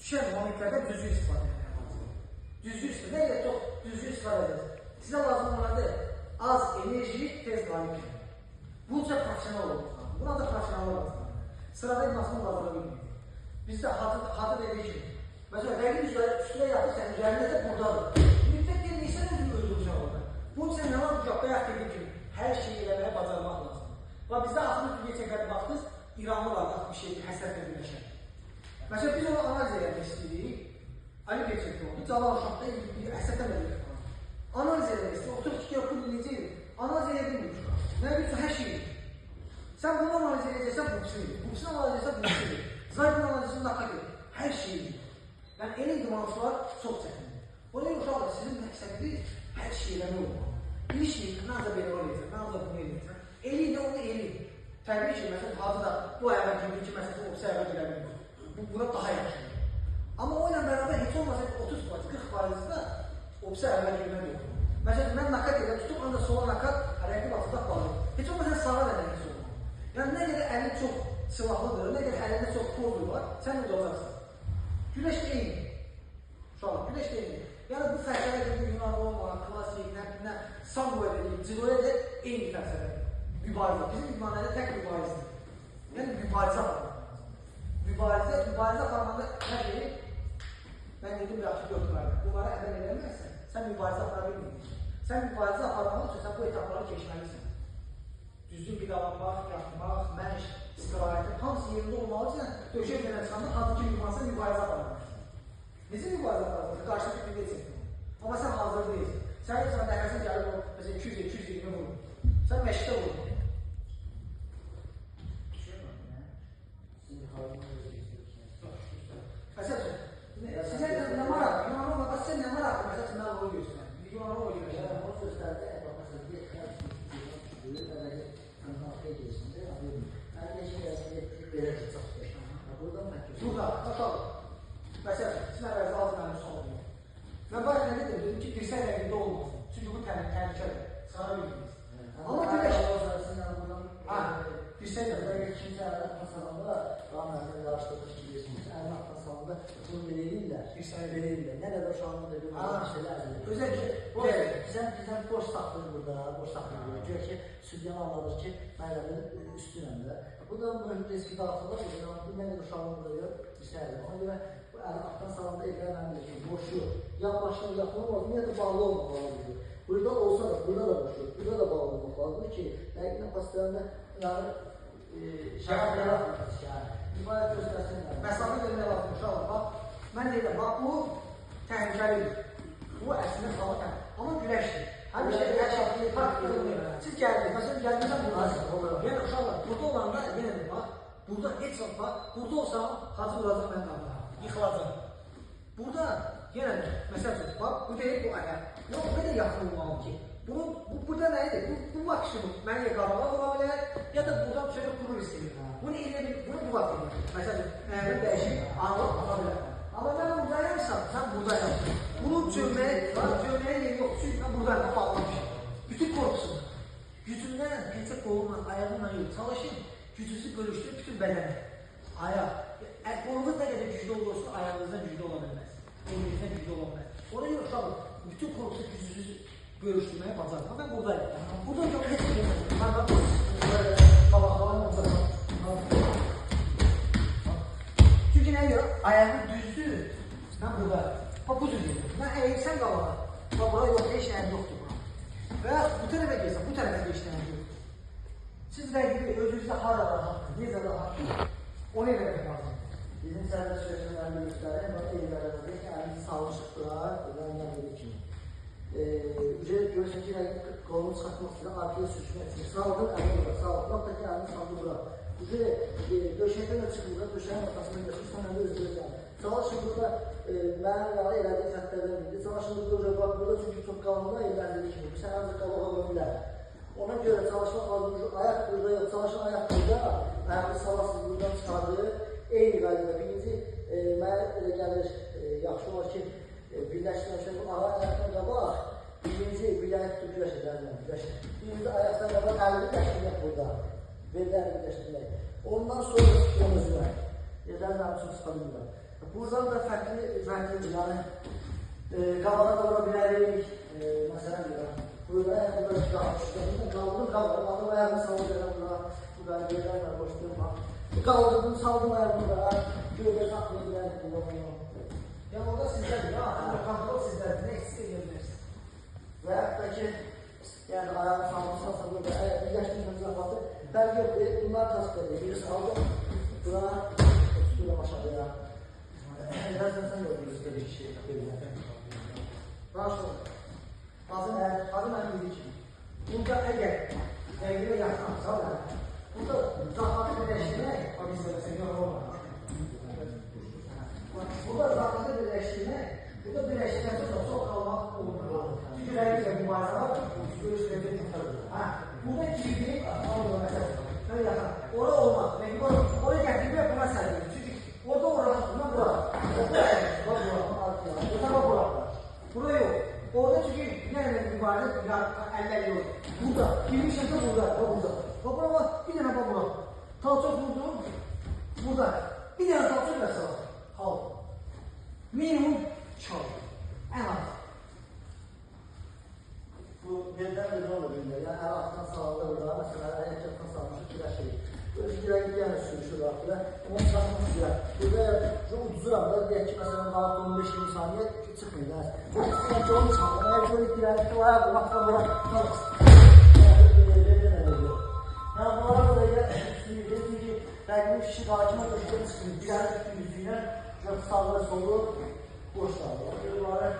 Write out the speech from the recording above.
düşən momentlərdə düzgün istifadə edin. Düzgün istifadə, nə ilə çox düzgün istifadə edin. Sizə lazım olanlar az enerji, tez qalib kimi. Bunca profesional olmaq lazım. Buna da profesionallar lazım. Sırada idmasını qazana bilməyir. Bizdə hadı dediği kimi. Mesela rəqib üstüne yatırsan, üzərində isə buradadır. Müddət deyilməysən özünü öldürəcək orada. Bunun üçün nə var? Bayaq dediği kimi hər şeyi eləməyə bacarmaq lazım. Və bizdə axırı bir çəkədə baxdınız, İranlılar bir şey həsrətlə birləşər. Mesela biz onu analiz eləmək istəyirik. Ali Gerçəkdə oldu. Canan uşaqda bir həsrətlə birləşər. Analiz eləmək istəyirik. Otur ki, bu necə edir? Analiz eləyə bilmir. Nə bilirsən, hər şeyi. Sən bunu analiz edəcəksən, buksun edir. Buksun analiz edəcəksən, buksun edir. Zaydın analizini nakad edir. Hər şeyi. Yəni, elin idmançılar çox çətindir. Ona görə uşaqlar, sizin məqsədiniz hər şeyi eləmək olmalı. Bir şey, nəzə belə var edəcək, nəzə bunu edəcək. Eli ilə onu eli. Təbii ki, məsələn, hadı da bu ayağa girdi ki, məsələn, o ayağa girə bilmir. Buna daha yaxşıdır. Amma o ilə bərabər heç olmasa 30-40% da o ayağa girmək yox. Məsələn, mən nakad edə tutup, ancaq sola nakad, rəqib atı da qalır. Heç olmasa sağa da nəsə olmalı. Yəni, nə qədər əlin çox silahlıdır, nə qədər əlində çox pozdur var, sən udacaqsın. Güneş eyni. Uşaqlar, güneş eyni. Yəni, bu fəlsəfə dediğim Yunan olmalı, klasik, nə, samboya dediğim, ciloya da eyni fəlsəfədir. Mübarizə. Bizim idmanlarda tək mübarizədir. Yəni, mübarizə aparmaq lazım. Mübarizə aparmanda nə deyil? Mən dedim, yaxşı götürərəm. Bunları əməl eləməksən, sən mübarizə apara bilməyəcəksən. Sən mübarizə aparmaq üçün sən bu etapları keçməlisən. Düzgün qidalanmaq, yatmaq, məş, istirahətin, hamısı yerində olmalı üçün döşək verən çıxanda adı ki, mübarizə aparmaq. Necə mübarizə aparmaq? Qarşıda bir deyəcəksin. Amma sən hazır deyilsin. Sən nəfəsin gəlib o, məsələn, 200-220 vurur. Sən məşqdə vurur. Məsələn, sizə nə maraq? Yunan olmadan sizə nə maraq? Məsələn, mən onu göstərəm. Yunan o göstərəm. O sözlərdə, baxasın, bir xərb əlaqə edirsin. Mən necə yazılı belə tutaq. Buradan məhkəsə. Burada, bakalım. Məsələn, sizin əvvəldə altı mənim sorumlu. Mən bayaq nə dedim ki, dirsək rəqibdə olmasın. Çünki bu təhlükədir. Çıxara bilmirsiniz. Amma güləş. Dirsək rəqibdə kimsə əlaqə tasalanda, daha mənzələ araşdırmış ki, bilirsiniz, əlaqə tasalanda bunu belə edirlər, dirsək belə edirlər. Nə qədər uşağını da bir şeylər edirlər. Özəlcə, bizən boş saxlayır burada, boş saxlayır. Gör ki, südyan anladır ki, mənlərin üstünəm də. Bu da mühüm riski daxılır, bu nə qədər uşağını burada gör, dirsək edir. Ona görə bu əlaqə salanda evlər mənim ki, boşu, ya başını yaxın olmaz, niyə də bağlı olmaq lazımdır. Burada olsa da, burada da boşu, burada da bağlı olmaq lazımdır ki, dəqiqlə paslarında şəhər yaratmır şəhər. İbarət göstərsinlər. Məsafə vermək lazım uşaqlar. Bax, mən deyirəm, bax bu təhlükəlidir. Bu əslində xalı təhlükəlidir. Amma güləşdir. Həmişə hər fark olmuyor. Siz gəldiniz, məsələn, gəldinizdən buradasınız. Yəni uşaqlar, burada olanda yenə də bax, burada heç vaxt bax, burada olsam, hacı vuracaq mən qabağa, yıxılacaq. Burada yenə də, məsələn, bax, bu deyil bu ayaq. Yox, bu qədər yaxın olmalı ki. Burada nə edir? Bu maksimum mənə ya qabağa vura bilər, ya da buradan şöyle kurur istəyir. Bunu eləyə bunu bu vaxt edir. Məsələn, mənə dəyişik anlıq ala bilər. Amma mən buradayamsam, sən buradayam. Bunun cövməyə yeri yox, çünki mən buradayam, bağlamışım. Bütün korkusun. Gücündən, peçə qolunla, ayağınla yox, çalışın, gücünüzü bölüşdürün bütün bədəni. Ayaq. Qolunuz nə qədər güclü olursa, ayağınızdan güclü ola bilməz. Elinizdən güclü ola bilməz. Ona görə uşaqlar, bütün korkusu gücünüzü görüşdürməyə bacarır. Ben buradayım. Burada yok, heç bir şey yok. Ben bak, böyle kabaklarım olacaq. Çünki nəyə görə? Ayağını düzdür. Ben buradayım. Bak bu düzdür. Ben eğilsəm qabağa. Bak bura yok, heç nəyim yoxdur bura. Və bu tərəfə gəlsəm, bu tərəfə heç nəyim yoxdur. Siz rəqibi özünüzdə hara rahatdır, necə rahatdır, onu eləmək lazımdır. Bizim sərbəst sözlərini göstərir, bax, eylərədir ki, əlini salmışıqlar, rəngən dedi kimi. Ücret görürsən ki, qolunu çıxartmaq istəyir, arkaya sürüşmək istəyir. Sağlıqın əlini bura, sağlıqlar da ki, əlini saldı bura. Ücret döşəkdən də çıxmır, döşəyin ortasında yaşırsan, əndə öz gözləm. Çalışın burada, mənim yalı elədiyi xəttlərdən bildi. Çalışın burada, bax, burada çünki çox qalınlar evləndirir kimi. Sən ancaq qabağa qoyurlar. Ona görə çalışmaq lazım, ayaq burada yox, çalışın ayaq burada, ayaqlı salasız buradan çıxardır. Eyni qaydada birinci, mənə elə gəlir, yaxşı olar ki, birləşdirmişlər bu ayaqdan qabaq, birinci biləyi tutub güləşdirmək. Birinci ayaqdan qabaq əlini birləşdirmək burada. Bellərini birləşdirmək. Ondan sonra onu üzmək. Yerlərini üçün sıxa bilmirlər. Buradan da fərqlidir. Yəni qabağa da vura bilərik. Məsələn deyirəm. Burada ayaqda qaldırdım, qaldırdım ayağımı saldım bura. Bu qədər yerlər var, boş durma. Qaldırdım, saldım ayağımı bura. Böyle saxlaya bilərik. Yəni orada sizdədir, kontrol sizdədir, nə eksik edebilirsiniz. Və yaxud da ki, yəni ayağını salmışsansa burada, yaşlı zafatı fərq yoxdur. Bunlar tasqıdır. Biri saldım, bura, tutuyorum aşağıya. Birazdan sen gördünüz böyle bir şey. Başlayalım. Adı mənim dediği kimi. Burada əgər rənglə yaxınsa, burada zafatı birləşdirmək, burada zafatı birləşdirmək, burada birləşdirməkdə çox qalmaq olur. Çünki rənglə mübarizə var, görüşlərdə tutarır. Burada iki-birini mesela yaxın. Orada olmaz. Oraya gətirmək buna sərdir. Çünki orada uğraşdığında bura. Buraya yok. Orada çünkü nereden mübarek eller yok. Burada. Girmişimse burada. Burada. Bir tane bak burada. Talçok vurdum. Burada. Bir tane talçok mesela. Hal. Minimum çal. En az. Bu birden bir rol oluyor. Yani her alttan sağladı burada. Mesela ayakçaktan sağlamışız bir şey. Böyle bir giren gidiyor sürüşü rahatla. Onu satmak güzel. Burada çok ucuz anda diyelim ki mesela daha 15-20 saniye çıkmıyor. Çok sanki 10 saniye. Eğer böyle girenlikte var ya bu hatta bırak. Yani bu arada ya üstünü ki belki bir kişi hakime koşuyor. Girenlik üstün yüzüyle çok sağlığı solu boş sağlıyor.